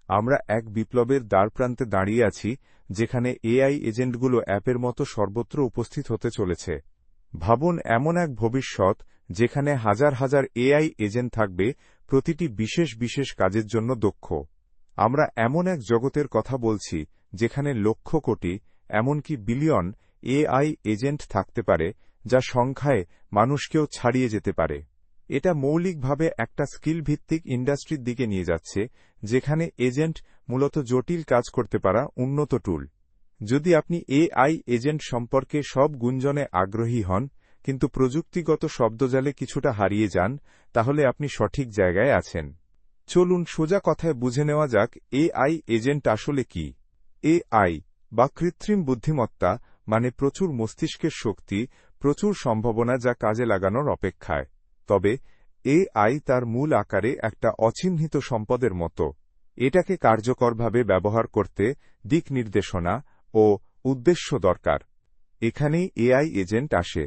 আমরা এক বিপ্লবের দ্বারপ্রান্তে দাঁড়িয়ে আছি, যেখানে এআই এজেন্টগুলো অ্যাপের মতো সর্বত্র উপস্থিত হতে চলেছে। ভাবুন, এমন এক ভবিষ্যৎ যেখানে হাজার হাজার এআই এজেন্ট থাকবে, প্রতিটি বিশেষ বিশেষ কাজের জন্য দক্ষ। আমরা এমন এক জগতের কথা বলছি যেখানে লক্ষ কোটি, এমনকি বিলিয়ন এআই এজেন্ট থাকতে পারে, যা সংখ্যায় মানুষকেও ছাড়িয়ে যেতে পারে। এটা মৌলিকভাবে একটা স্কিল ভিত্তিক ইন্ডাস্ট্রির দিকে নিয়ে যাচ্ছে, যেখানে এজেন্ট মূলত জটিল কাজ করতে পারা উন্নত টুল। যদি আপনি এআই এজেন্ট সম্পর্কে সব গুঞ্জনে আগ্রহী হন, কিন্তু প্রযুক্তিগত শব্দজালে কিছুটা হারিয়ে যান, তাহলে আপনি সঠিক জায়গায় আছেন। চলুন সোজা কথায় বুঝে নেওয়া যাক এআই এজেন্ট আসলে কি। এআই বা কৃত্রিম বুদ্ধিমত্তা মানে প্রচুর মস্তিষ্কের শক্তি, প্রচুর সম্ভাবনা যা কাজে লাগানোর অপেক্ষায়। তবে এআই তার মূল আকারে একটা অচিহ্নিত সম্পদের মতো। এটাকে কার্যকরভাবে ব্যবহার করতে দিক নির্দেশনা ও উদ্দেশ্য দরকার। এখানেই এআই এজেন্ট আসে।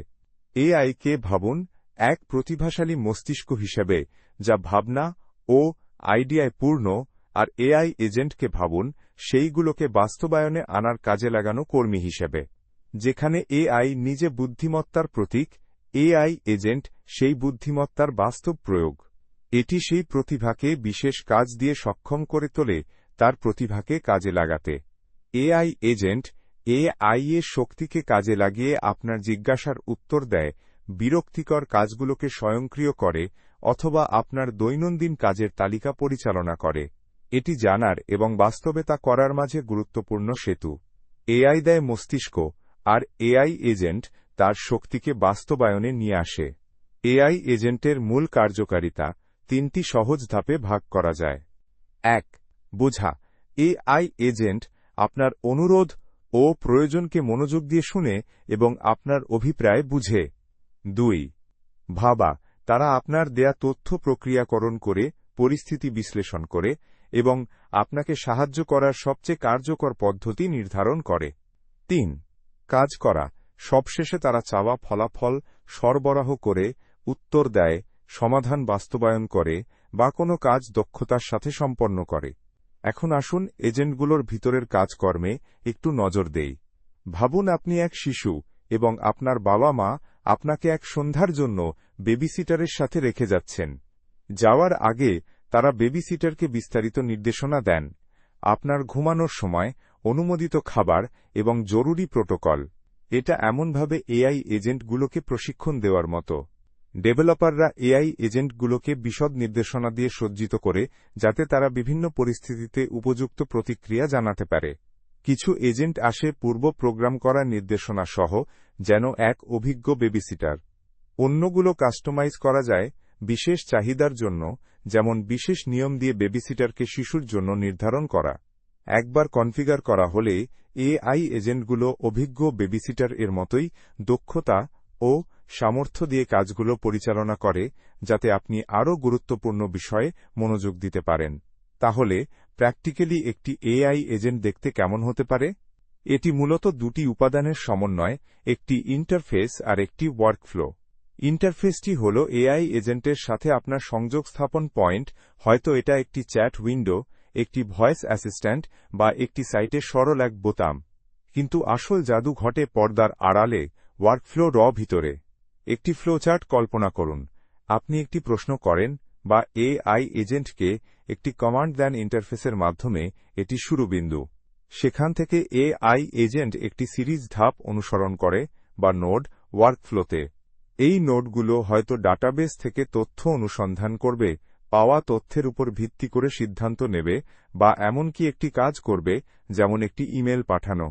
এআইকে ভাবুন এক প্রতিভাশালী মস্তিষ্ক হিসেবে, যা ভাবনা ও আইডিয়ায় পূর্ণ, আর এআই এজেন্টকে ভাবুন সেইগুলোকে বাস্তবায়নে আনার কাজে লাগানো কর্মী হিসেবে। যেখানে এআই নিজে বুদ্ধিমত্তার প্রতীক, এআই এজেন্ট সেই বুদ্ধিমত্তার বাস্তব প্রয়োগ। এটি সেই প্রতিভাকে বিশেষ কাজ দিয়ে সক্ষম করে তোলে, তার প্রতিভাকে কাজে লাগাতে। এআই এজেন্ট এআই এর শক্তিকে কাজে লাগিয়ে আপনার জিজ্ঞাসার উত্তর দেয়, বিরক্তিকর কাজগুলোকে স্বয়ংক্রিয় করে, অথবা আপনার দৈনন্দিন কাজের তালিকা পরিচালনা করে। এটি জানার এবং বাস্তবে তা করার মাঝে গুরুত্বপূর্ণ সেতু। এআই দেয় মস্তিষ্ক, আর এআই এজেন্ট তার শক্তিকে বাস্তবায়নে নিয়ে আসে। এআই এজেন্টের মূল কার্যকারিতা তিনটি সহজ ধাপে ভাগ করা যায়। 1. বোঝা। এআই এজেন্ট আপনার অনুরোধ ও প্রয়োজনকে মনোযোগ দিয়ে শুনে এবং আপনার অভিপ্রায় বুঝে। 2. ভাবা। তারা আপনার দেয়া তথ্য প্রক্রিয়াকরণ করে, পরিস্থিতি বিশ্লেষণ করে এবং আপনাকে সাহায্য করার সবচেয়ে কার্যকর পদ্ধতি নির্ধারণ করে। 3. কাজ করা। সবশেষে তারা চাওয়া ফলাফল সরবরাহ করে, উত্তর দেয়, সমাধান বাস্তবায়ন করে বা কোনো কাজ দক্ষতার সাথে সম্পন্ন করে। এখন আসুন এজেন্টগুলোর ভিতরের কাজকর্মে একটু নজর দেই। ভাবুন আপনি এক শিশু এবং আপনার বাবা মা আপনাকে এক সন্ধ্যার জন্য বেবিসিটারের সাথে রেখে যাচ্ছেন। যাওয়ার আগে তারা বেবিসিটারকে বিস্তারিত নির্দেশনা দেন, আপনার ঘুমানোর সময়, অনুমোদিত খাবার এবং জরুরি প্রোটোকল। এটা এমনভাবে এআই এজেন্টগুলোকে প্রশিক্ষণ দেওয়ার মতো। ডেভেলপাররা এআই এজেন্টগুলোকে বিশদ নির্দেশনা দিয়ে সজ্জিত করে, যাতে তারা বিভিন্ন পরিস্থিতিতে উপযুক্ত প্রতিক্রিয়া জানাতে পারে। কিছু এজেন্ট আসে পূর্ব প্রোগ্রাম করা নির্দেশনা সহ, যেন এক অভিজ্ঞ বেবিসিটার। অন্যগুলো কাস্টমাইজ করা যায় বিশেষ চাহিদার জন্য, যেমন বিশেষ নিয়ম দিয়ে বেবিসিটারকে শিশুর জন্য নির্ধারণ করা। একবার কনফিগার করা হলে এআই এজেন্টগুলো অভিজ্ঞ বেবিসিটার এর মতোই দক্ষতা ও সামর্থ্য দিয়ে কাজগুলো পরিচালনা করে, যাতে আপনি আরও গুরুত্বপূর্ণ বিষয়ে মনোযোগ দিতে পারেন। তাহলে প্র্যাকটিক্যালি একটি এআই এজেন্ট দেখতে কেমন হতে পারে? এটি মূলত দুটি উপাদানের সমন্বয়, একটি ইন্টারফেস আর একটি ওয়ার্কফ্লো। ইন্টারফেসটি হল এআই এজেন্টের সাথে আপনার সংযোগ স্থাপন পয়েন্ট, হয়তো এটা একটি চ্যাট উইন্ডো, একটি ভয়েস অ্যাসিস্ট্যান্ট বা একটি সাইটে সরল এক বোতাম। কিন্তু আসল জাদু ঘটে পর্দার আড়ালে, ওয়ার্কফ্লো ভিতরে। একটি ফ্লোচার্ট কল্পনা করুন। আপনি একটি প্রশ্ন করেন বা এআই এজেন্টকে একটি কমান্ড দেন ইন্টারফেসের মাধ্যমে, এটি শুরুবিন্দু। সেখান থেকে এআই এজেন্ট একটি সিরিজ ধাপ অনুসরণ করে বা নোড ওয়ার্কফ্লোতে। এই নোডগুলো হয়তো ডাটাবেস থেকে তথ্য অনুসন্ধান করবে, পাওয়া তথ্যের উপর ভিত্তি করে সিদ্ধান্ত নেবে, বা এমনকি একটি কাজ করবে, যেমন একটি ইমেল পাঠানো।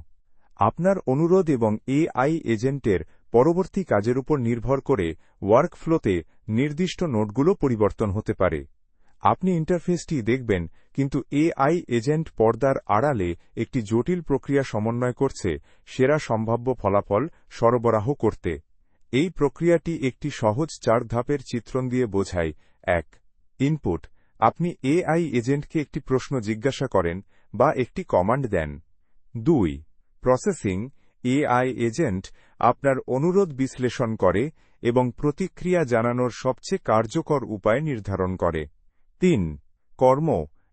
আপনার অনুরোধ এবং এআই এজেন্টের পরবর্তী কাজের উপর নির্ভর করে ওয়ার্কফ্লোতে নির্দিষ্ট নোডগুলো পরিবর্তন হতে পারে। আপনি ইন্টারফেসটি দেখবেন, কিন্তু এআই এজেন্ট পর্দার আড়ালে একটি জটিল প্রক্রিয়া সমন্বয় করছে সেরা সম্ভাব্য ফলাফল সরবরাহ করতে। এই প্রক্রিয়াটি একটি সহজ 4 ধাপের চিত্রণ দিয়ে বোঝায়। 1. ইনপুট। আপনি এআই এজেন্টকে একটি প্রশ্ন জিজ্ঞাসা করেন বা একটি কমান্ড দেন। 2. প্রসেসিং। এআই এজেন্ট আপনার অনুরোধ বিশ্লেষণ করে এবং প্রতিক্রিয়া জানানোর সবচেয়ে কার্যকর উপায় নির্ধারণ করে। 3. কর্ম।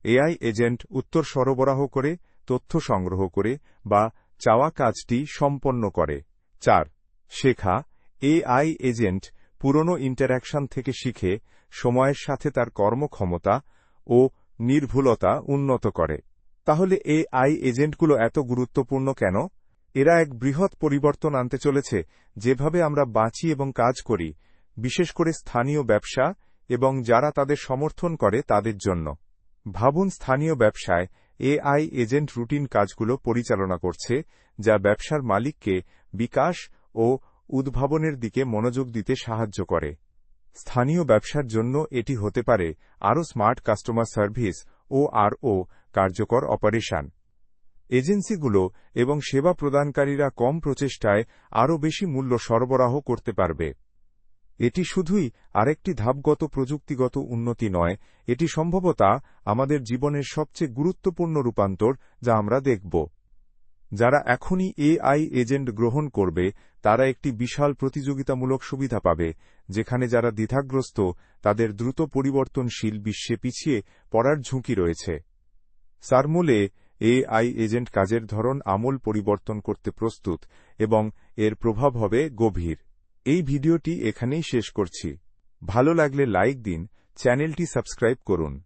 এআই এজেন্ট উত্তর সরবরাহ করে, তথ্য সংগ্রহ করে বা চাওয়া কাজটি সম্পন্ন করে। 4. শেখা। এআই এজেন্ট পুরনো ইন্টারঅ্যাকশন থেকে শিখে সময়ের সাথে তার কর্মক্ষমতা ও নির্ভুলতা উন্নত করে। তাহলে এআই এজেন্টগুলো এত গুরুত্বপূর্ণ কেন? এরা এক বৃহৎ পরিবর্তন আনতে চলেছে যেভাবে আমরা বাঁচি এবং কাজ করি, বিশেষ করে স্থানীয় ব্যবসা এবং যারা তাদের সমর্থন করে তাদের জন্য। ভাবুন, স্থানীয় ব্যবসায় এআই এজেন্ট রুটিন কাজগুলো পরিচালনা করছে, যা ব্যবসার মালিককে বিকাশ ও উদ্ভাবনের দিকে মনোযোগ দিতে সাহায্য করে। স্থানীয় ব্যবসার জন্য এটি হতে পারে আরও স্মার্ট কাস্টমার সার্ভিস ও আরও কার্যকর অপারেশন। এজেন্সিগুলো এবং সেবা প্রদানকারীরা কম প্রচেষ্টায় আরও বেশি মূল্য সরবরাহ করতে পারবে। এটি শুধুই আরেকটি ধাপগত প্রযুক্তিগত উন্নতি নয়, এটি সম্ভবত আমাদের জীবনের সবচেয়ে গুরুত্বপূর্ণ রূপান্তর যা আমরা দেখব। যারা এখনই এআই এজেন্ট গ্রহণ করবে তারা একটি বিশাল প্রতিযোগিতামূলক সুবিধা পাবে, যেখানে যারা দ্বিধাগ্রস্ত তাদের দ্রুত পরিবর্তনশীল বিশ্বে পিছিয়ে পড়ার ঝুঁকি রয়েছে। সারমূলে এআই এজেন্ট কাজের ধরন আমূল পরিবর্তন করতে প্রস্তুত এবং এর প্রভাব হবে গভীর। এই ভিডিওটি এখানেই শেষ করছি। ভালো লাগলে লাইক দিন, চ্যানেলটি সাবস্ক্রাইব করুন।